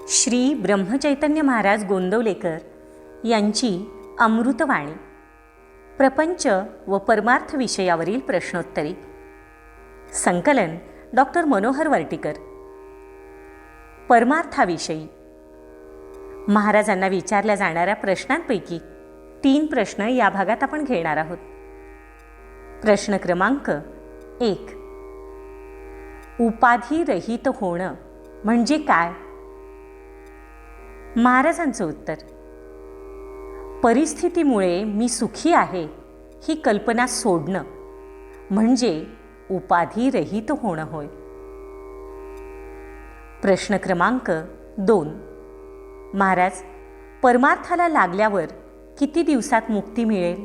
श्री ब्रह्मचैतन्य महाराज गोंदवलेकर यांची अमृतवाणी प्रपंच व परमार्थ विषयावरील प्रश्नोत्तरी. संकलन डॉक्टर मनोहर वर्टीकर. परमार्थाविषयी महाराजांना विचारल्या जाणाऱ्या प्रश्नांपैकी 3 प्रश्न या भागात आपण घेणार आहोत. प्रश्न क्रमांक 1. उपाधिरहित होणं म्हणजे काय? महाराजांचं उत्तर: परिस्थितीमुळे मी सुखी आहे ही कल्पना सोडणं म्हणजे उपाधिरहित होणं होय. प्रश्न क्रमांक 2. महाराज, परमार्थाला लागल्यावर किती दिवसात मुक्ती मिळेल?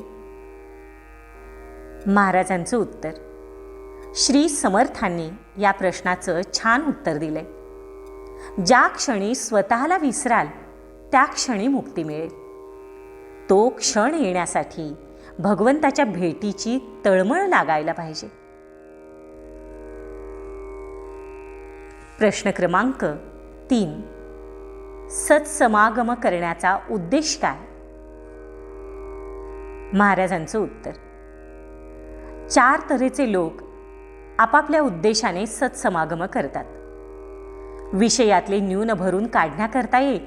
महाराजांचं उत्तर: श्री समर्थांनी या प्रश्नाचं छान उत्तर दिलंय. ज्या क्षणी स्वतःला विसराल त्या क्षणी मुक्ती मिळेल. तो क्षण येण्यासाठी भगवंताच्या भेटीची तळमळ लागायला पाहिजे. प्रश्न क्रमांक 3. सत्समागम करण्याचा उद्देश काय? महाराजांचं उत्तर: 4 तऱ्हेचे लोक आपापल्या उद्देशाने सत्समागम करतात. विषयातले न्यून भरून काढण्याकरता एक,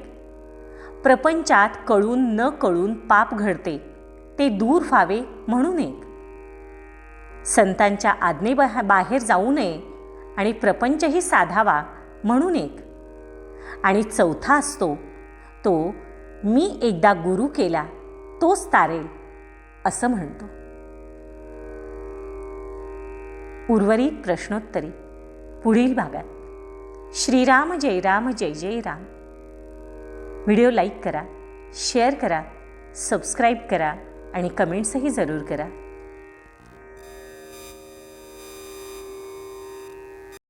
प्रपंचात कळून न कळून पाप घडते ते दूर व्हावे म्हणून एक, संतांच्या आज्ञेबाहेर जाऊ नये आणि प्रपंचही साधावा म्हणून एक, आणि चौथा असतो तो मी एकदा गुरु केला तोच तारेल असं म्हणतो. उर्वरित प्रश्नोत्तरी पुढील भागात. श्रीराम जय राम जय जय राम. व्हिडिओ लाईक करा, शेअर करा, सबस्क्राईब करा आणि कमेंट्सही जरूर करा.